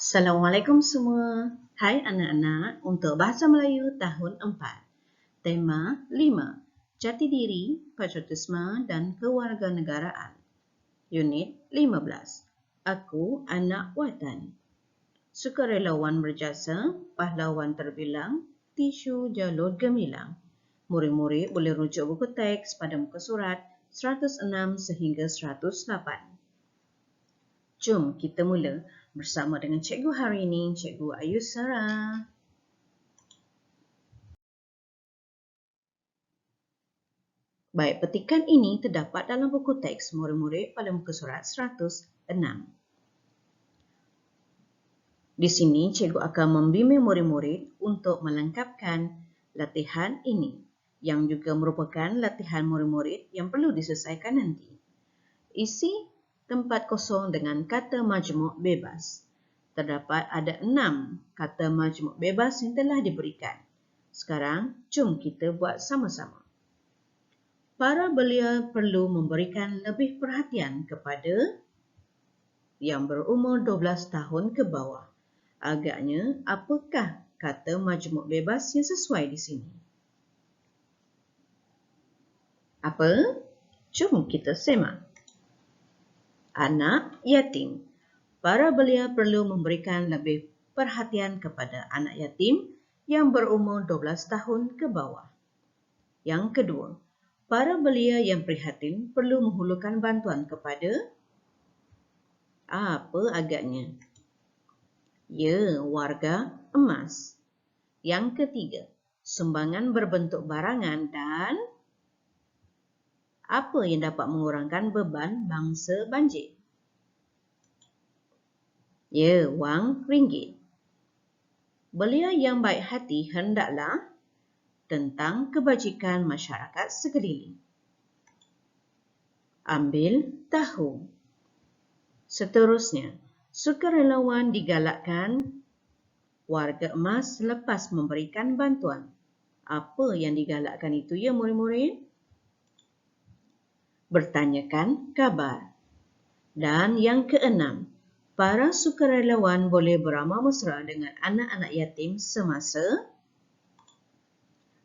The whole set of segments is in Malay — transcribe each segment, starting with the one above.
Assalamualaikum semua. Hai anak-anak, untuk Bahasa Melayu tahun 4. Tema 5. Jati diri, patriotisme dan kewarganegaraan. Unit 15. Aku anak watan. Sukarelawan berjasa, pahlawan terbilang, tisu jalur gemilang. Murid-murid boleh rujuk buku teks pada muka surat 106 sehingga 108. Jom kita mula bersama dengan cikgu hari ini, Cikgu Ayu Sarah. Baik, petikan ini terdapat dalam buku teks murid-murid pada muka surat 106. Di sini, cikgu akan membimbing murid-murid untuk melengkapkan latihan ini, yang juga merupakan latihan murid-murid yang perlu diselesaikan nanti. Isi tempat kosong dengan kata majmuk bebas. Terdapat ada 6 kata majmuk bebas yang telah diberikan. Sekarang, jom kita buat sama-sama. Para belia perlu memberikan lebih perhatian kepada yang berumur 12 tahun ke bawah. Agaknya, apakah kata majmuk bebas yang sesuai di sini? Apa? Jom kita semak. Anak yatim. Para belia perlu memberikan lebih perhatian kepada anak yatim yang berumur 12 tahun ke bawah. Yang kedua, para belia yang prihatin perlu menghulurkan bantuan kepada apa agaknya? Ya, warga emas. Yang ketiga, sumbangan berbentuk barangan dan apa yang dapat mengurangkan beban bangsa banjir? Ya, wang ringgit. Belia yang baik hati hendaklah tentang kebajikan masyarakat sekeliling. Ambil tahu. Seterusnya, sukarelawan digalakkan warga emas selepas memberikan bantuan. Apa yang digalakkan itu ya murid-murid? Bertanyakan khabar. Dan yang keenam, para sukarelawan boleh beramah mesra dengan anak-anak yatim semasa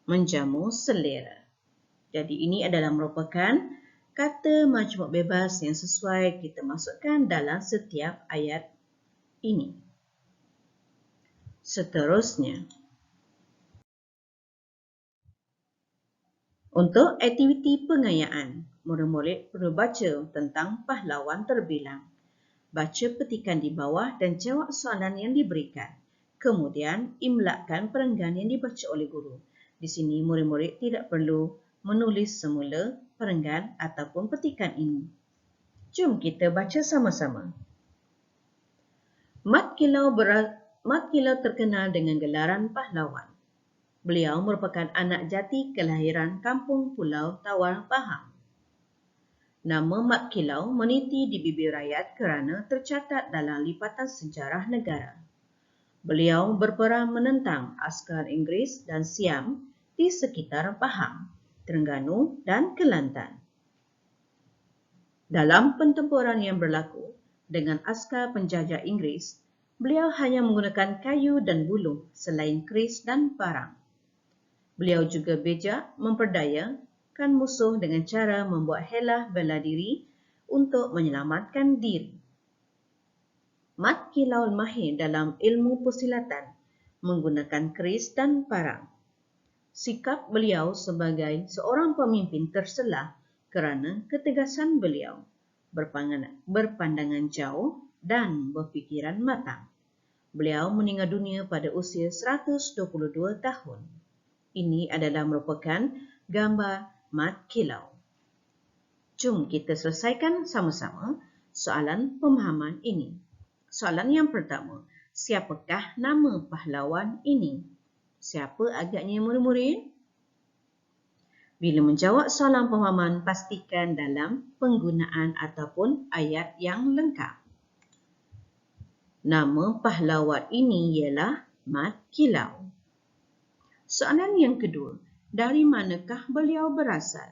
menjamu selera. Jadi ini adalah merupakan kata majmuk bebas yang sesuai kita masukkan dalam setiap ayat ini. Seterusnya, untuk aktiviti pengayaan, murid-murid perlu baca tentang pahlawan terbilang. Baca petikan di bawah dan jawab soalan yang diberikan. Kemudian, imlakkan perenggan yang dibaca oleh guru. Di sini, murid-murid tidak perlu menulis semula perenggan ataupun petikan ini. Jom kita baca sama-sama. Mat Kilau terkenal dengan gelaran pahlawan. Beliau merupakan anak jati kelahiran kampung Pulau Tawar Pahang. Nama Mat Kilau meniti di bibir rakyat kerana tercatat dalam lipatan sejarah negara. Beliau berperang menentang askar Inggeris dan Siam di sekitar Pahang, Terengganu dan Kelantan. Dalam pertempuran yang berlaku dengan askar penjajah Inggeris, beliau hanya menggunakan kayu dan buluh selain keris dan parang. Beliau juga bijak memperdayakan musuh dengan cara membuat helah bela diri untuk menyelamatkan diri. Mat Kilau mahir dalam ilmu persilatan menggunakan keris dan parang. Sikap beliau sebagai seorang pemimpin terselah kerana ketegasan beliau, berpandangan jauh dan berfikiran matang. Beliau meninggal dunia pada usia 122 tahun. Ini adalah merupakan gambar Mat Kilau. Jom kita selesaikan sama-sama soalan pemahaman ini. Soalan yang pertama, siapakah nama pahlawan ini? Siapa agaknya murid-murid? Bila menjawab soalan pemahaman, pastikan dalam penggunaan ataupun ayat yang lengkap. Nama pahlawan ini ialah Mat Kilau. Soalan yang kedua, dari manakah beliau berasal?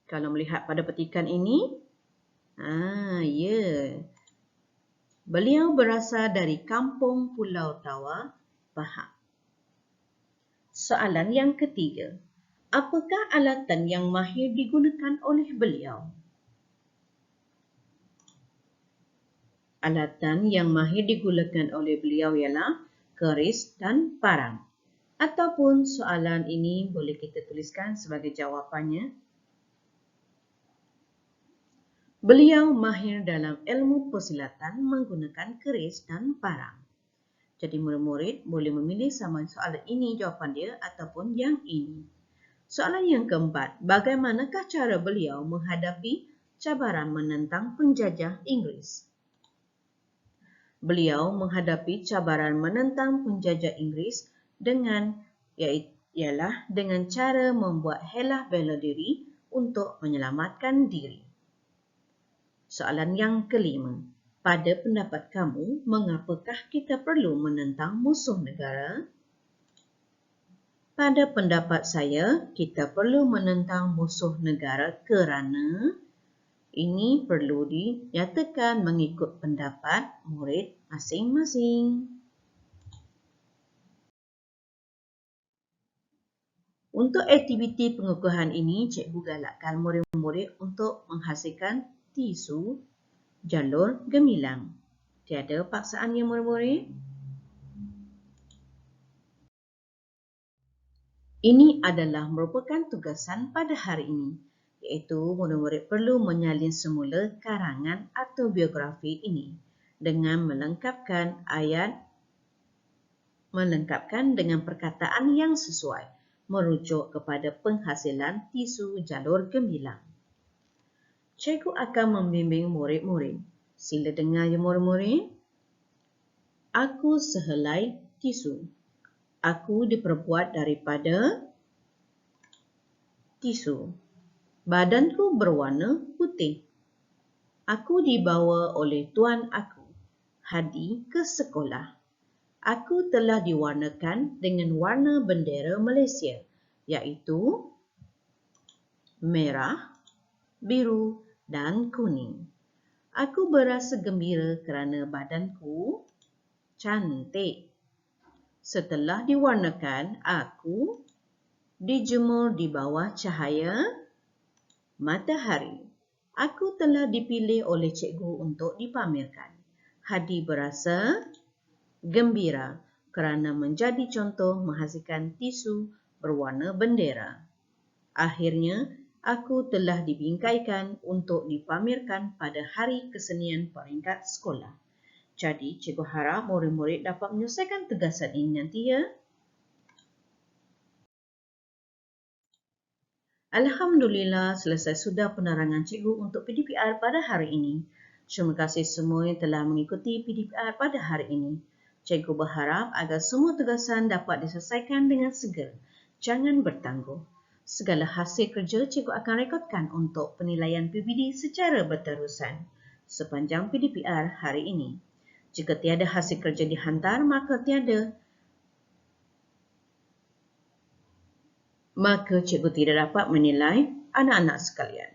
Kalau melihat pada petikan ini, ya, Beliau berasal dari kampung Pulau Tawa, Pahang. Soalan yang ketiga. Apakah alatan yang mahir digunakan oleh beliau? Alatan yang mahir digunakan oleh beliau ialah keris dan parang. Ataupun soalan ini boleh kita tuliskan sebagai jawapannya. Beliau mahir dalam ilmu persilatan menggunakan keris dan parang. Jadi murid-murid boleh memilih sama soalan ini jawapan dia ataupun yang ini. Soalan yang keempat, bagaimanakah cara beliau menghadapi cabaran menentang penjajah Inggeris? Beliau menghadapi cabaran menentang penjajah Inggeris ialah dengan cara membuat helah bela diri untuk menyelamatkan diri. Soalan yang kelima, pada pendapat kamu, mengapakah kita perlu menentang musuh negara? Pada pendapat saya, kita perlu menentang musuh negara kerana ini perlu dinyatakan mengikut pendapat murid masing-masing. Untuk aktiviti pengukuhan ini, cikgu galakkan murid-murid untuk menghasilkan tisu jalur gemilang. Tiada paksaan ya murid-murid? Ini adalah merupakan tugasan pada hari ini, iaitu murid-murid perlu menyalin semula karangan atau biografi ini dengan melengkapkan dengan perkataan yang sesuai, merujuk kepada penghasilan tisu jalur gemilang. Cikgu akan membimbing murid-murid. Sila dengar ya murid-murid. Aku sehelai tisu. Aku diperbuat daripada tisu. Badanku berwarna putih. Aku dibawa oleh tuan aku, Hadi, ke sekolah. Aku telah diwarnakan dengan warna bendera Malaysia, iaitu merah, biru dan kuning. Aku berasa gembira kerana badanku cantik. Setelah diwarnakan, aku dijemur di bawah cahaya matahari. Aku telah dipilih oleh cikgu untuk dipamerkan. Hadi berasa gembira kerana menjadi contoh menghasilkan tisu berwarna bendera. Akhirnya, aku telah dibingkaikan untuk dipamerkan pada Hari Kesenian peringkat sekolah. Jadi, cikgu harap murid-murid dapat menyelesaikan tugasan ini nanti ya. Alhamdulillah, selesai sudah penerangan cikgu untuk PDPR pada hari ini. Terima kasih semua yang telah mengikuti PDPR pada hari ini. Cikgu berharap agar semua tugasan dapat diselesaikan dengan segera. Jangan bertangguh. Segala hasil kerja cikgu akan rekodkan untuk penilaian PBD secara berterusan sepanjang PDPR hari ini. Jika tiada hasil kerja dihantar, maka cikgu tidak dapat menilai anak-anak sekalian.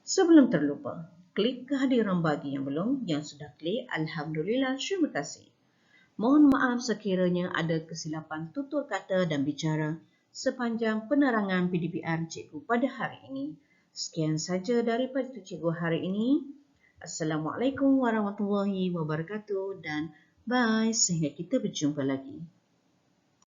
Sebelum terlupa, klik kehadiran bagi yang belum, yang sudah klik, Alhamdulillah, terima kasih. Mohon maaf sekiranya ada kesilapan tutur kata dan bicara sepanjang penerangan PDPR cikgu pada hari ini. Sekian saja daripada cikgu hari ini. Assalamualaikum warahmatullahi wabarakatuh dan bye, sehingga kita berjumpa lagi.